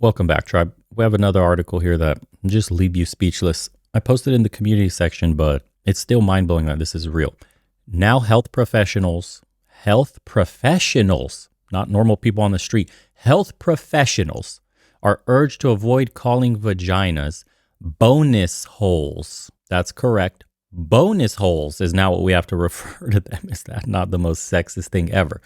Welcome back, tribe. We have another article here that will just leave you speechless. I posted in the community section, but it's still mind-blowing that this is real. Now health professionals, not normal people on the street, health professionals are urged to avoid calling vaginas bonus holes. That's correct. Bonus holes is now what we have to refer to them. Is that not the most sexist thing ever?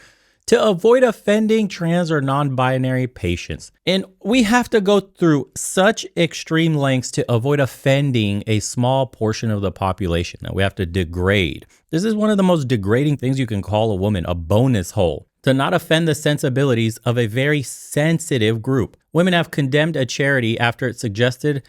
To avoid offending trans or non-binary patients. And we have to go through such extreme lengths to avoid offending a small portion of the population that we have to degrade. This is one of the most degrading things you can call a woman, a bonus hole. To not offend the sensibilities of a very sensitive group. Women have condemned a charity after it suggested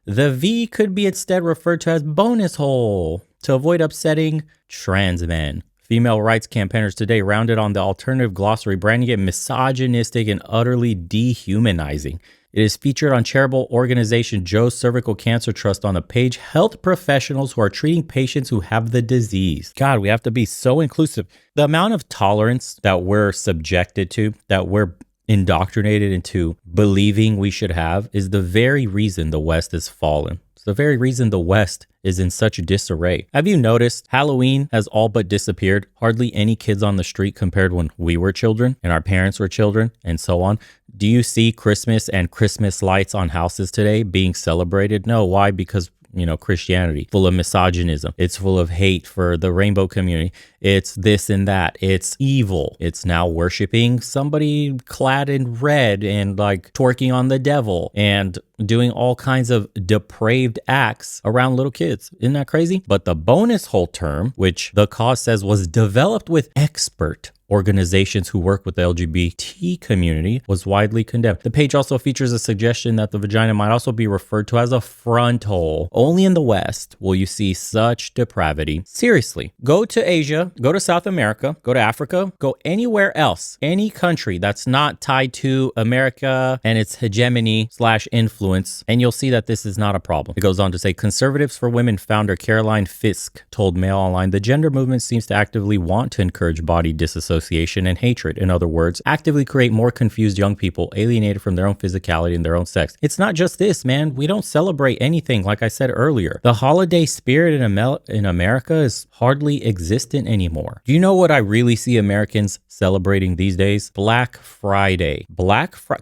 the V could be instead referred to as bonus hole to avoid upsetting trans men. Female rights campaigners today rounded on the alternative glossary, branding it misogynistic and utterly dehumanizing. It is featured on charitable organization Joe's Cervical Cancer Trust on the page Health Professionals Who Are Treating Patients Who Have the Disease. God, we have to be so inclusive. The amount of tolerance that we're subjected to, that we're indoctrinated into believing we should have, is the very reason the West has fallen. It's the very reason the West is in such disarray. Have you noticed Halloween has all but disappeared? Hardly any kids on the street compared when we were children and our parents were children and so on. Do you see Christmas and Christmas lights on houses today being celebrated? No. Why? Because Christianity, full of misogynism. It's full of hate for the rainbow community. It's this and that. It's evil. It's now worshiping somebody clad in red and like twerking on the devil and doing all kinds of depraved acts around little kids. Isn't that crazy? But the bonus hole term, which the cause says was developed with expert organizations who work with the LGBT community, was widely condemned. The page also features a suggestion that the vagina might also be referred to as a front hole. Only in the West will you see such depravity. Seriously, go to Asia, go to South America, go to Africa, go anywhere else, any country that's not tied to America and its hegemony/influence, and you'll see that this is not a problem. It goes on to say, Conservatives for Women founder Caroline Fisk told Mail Online, the gender movement seems to actively want to encourage body disassociation and hatred. In other words, actively create more confused young people alienated from their own physicality and their own sex. It's not just this, man. We don't celebrate anything. Like I said earlier, the holiday spirit in America is hardly existent anymore. Do you know what I really see Americans celebrating these days? Black Friday.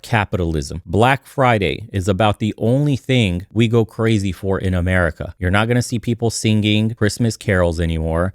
Capitalism. Black Friday is about the only thing we go crazy for in America. You're not going to see people singing Christmas carols anymore.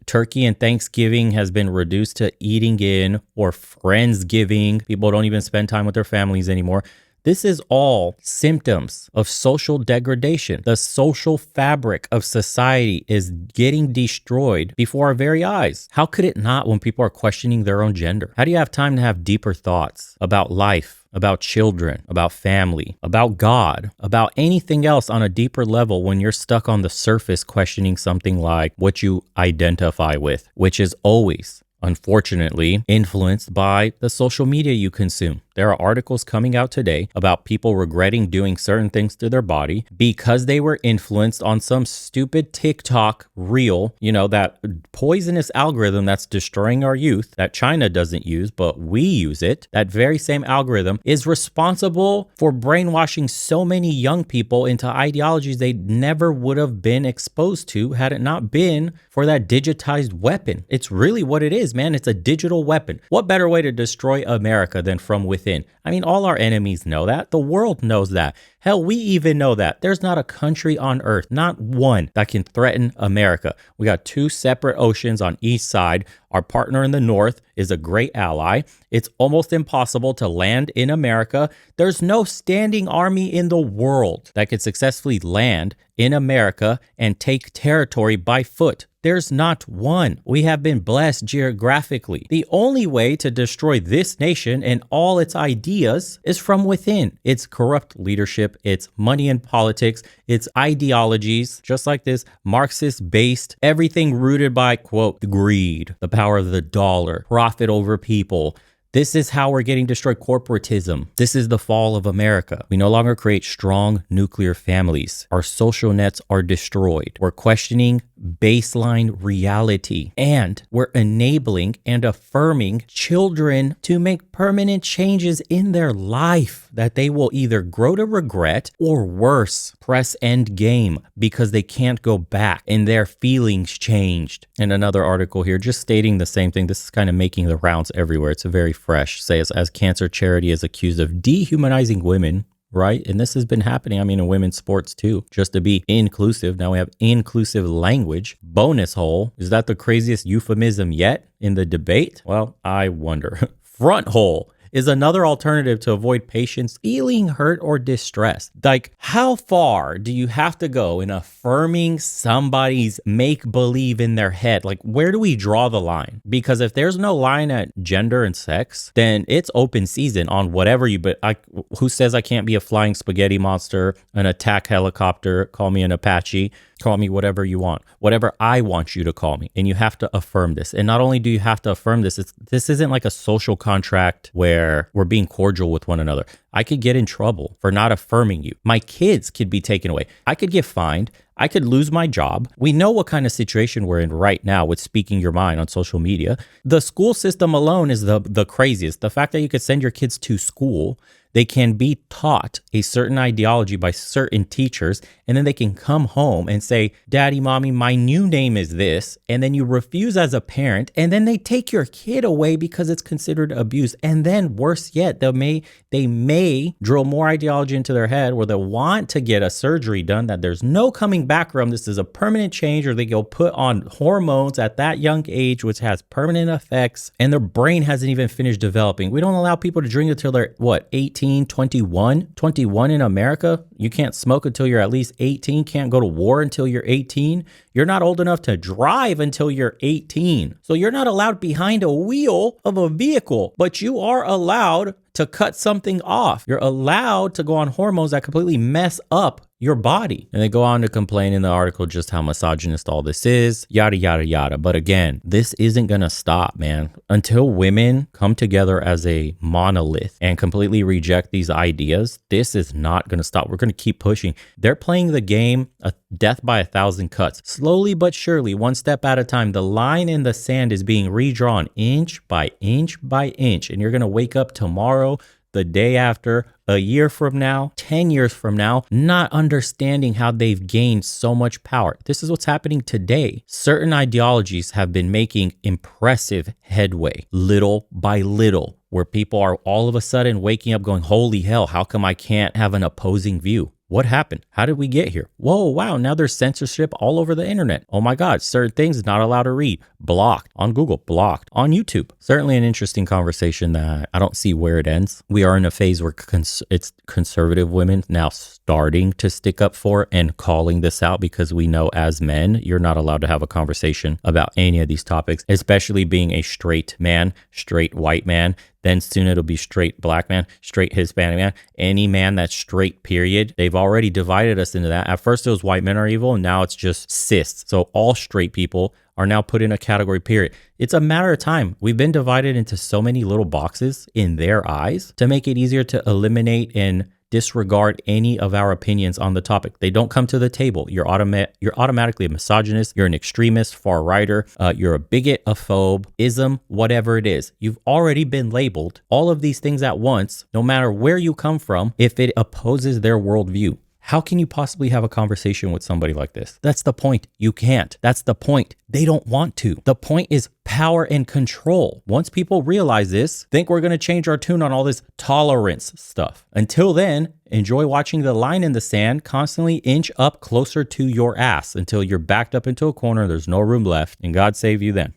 Turkey and Thanksgiving has been reduced to eating in or Friendsgiving. People don't even spend time with their families anymore. This is all symptoms of social degradation. The social fabric of society is getting destroyed before our very eyes. How could it not when people are questioning their own gender? How do you have time to have deeper thoughts about life, about children, about family, about God, about anything else on a deeper level when you're stuck on the surface questioning something like what you identify with, which is always, unfortunately, influenced by the social media you consume? There are articles coming out today about people regretting doing certain things to their body because they were influenced on some stupid TikTok reel, that poisonous algorithm that's destroying our youth that China doesn't use, but we use it. That very same algorithm is responsible for brainwashing so many young people into ideologies they never would have been exposed to had it not been for that digitized weapon. It's really what it is, man. It's a digital weapon. What better way to destroy America than from within? I mean, all our enemies know that. The world knows that. Hell, we even know that. There's not a country on earth, not one, that can threaten America. We got two separate oceans on each side. Our partner in the north is a great ally. It's almost impossible to land in America. There's no standing army in the world that could successfully land in America and take territory by foot. There's not one. We have been blessed geographically. The only way to destroy this nation and all its ideas is from within. It's corrupt leadership, it's money and politics, it's ideologies, just like this Marxist-based, everything rooted by, quote, greed, the power of the dollar, profit over people. This is how we're getting destroyed. Corporatism. This is the fall of America. We no longer create strong nuclear families. Our social nets are destroyed. We're questioning baseline reality. And we're enabling and affirming children to make permanent changes in their life that they will either grow to regret or worse, press end game because they can't go back and their feelings changed. And another article here just stating the same thing. This is kind of making the rounds everywhere. It's very fresh. Says as cancer charity is accused of dehumanizing women. Right. And this has been happening, in women's sports, too, just to be inclusive. Now we have inclusive language. Bonus hole. Is that the craziest euphemism yet in the debate? Well, I wonder. Front hole is another alternative to avoid patients feeling hurt or distressed. Like, how far do you have to go in affirming somebody's make-believe in their head? Like, where do we draw the line? Because if there's no line at gender and sex, then it's open season on whatever who says I can't be a flying spaghetti monster, an attack helicopter, call me an Apache, call me whatever you want, whatever I want you to call me. And you have to affirm this. And not only do you have to affirm this, this isn't like a social contract where we're being cordial with one another. I could get in trouble for not affirming you. My kids could be taken away. I could get fined. I could lose my job. We know what kind of situation we're in right now with speaking your mind on social media. The school system alone is the craziest. The fact that you could send your kids to school, they can be taught a certain ideology by certain teachers, and then they can come home and say, Daddy, Mommy, my new name is this. And then you refuse as a parent, and then they take your kid away because it's considered abuse. And then worse yet, they may drill more ideology into their head where they want to get a surgery done that there's no coming back from. This is a permanent change, or they go put on hormones at that young age, which has permanent effects, and their brain hasn't even finished developing. We don't allow people to drink until they're 18, 21 in America. You can't smoke until you're at least 18, can't go to war until you're 18. You're not old enough to drive until you're 18. So you're not allowed behind a wheel of a vehicle, but you are allowed to cut something off. You're allowed to go on hormones that completely mess up your body. And they go on to complain in the article just how misogynist all this is, yada, yada, yada. But again, this isn't going to stop, man. Until women come together as a monolith and completely reject these ideas, this is not going to stop. We're going to keep pushing. They're playing the game, a death by 1,000 cuts. Slowly but surely, one step at a time, the line in the sand is being redrawn inch by inch by inch. And you're going to wake up tomorrow, the day after, a year from now, 10 years from now, not understanding how they've gained so much power. This is what's happening today. Certain ideologies have been making impressive headway, little by little, where people are all of a sudden waking up going, holy hell, how come I can't have an opposing view? What happened? How did we get here? Whoa, wow, now there's censorship all over the internet. Oh my God, certain things not allowed to read. Blocked on Google, blocked on YouTube. Certainly an interesting conversation that I don't see where it ends. We are in a phase where it's conservative women now starting to stick up for and calling this out, because we know as men, you're not allowed to have a conversation about any of these topics, especially being a straight man, straight white man. Then soon it'll be straight black man, straight Hispanic man, any man that's straight, period. They've already divided us into that. At first it was white men are evil, and now it's just cis. So all straight people are now put in a category, period. It's a matter of time. We've been divided into so many little boxes in their eyes to make it easier to eliminate and disregard any of our opinions on the topic. They don't come to the table. You're automatically a misogynist. You're an extremist, far righter. You're a bigot, a phobe, ism, whatever it is. You've already been labeled all of these things at once, no matter where you come from, if it opposes their worldview. How can you possibly have a conversation with somebody like this? That's the point. You can't. That's the point. They don't want to. The point is power and control. Once people realize this, think we're going to change our tune on all this tolerance stuff. Until then, enjoy watching the line in the sand constantly inch up closer to your ass until you're backed up into a corner. There's no room left, and God save you then.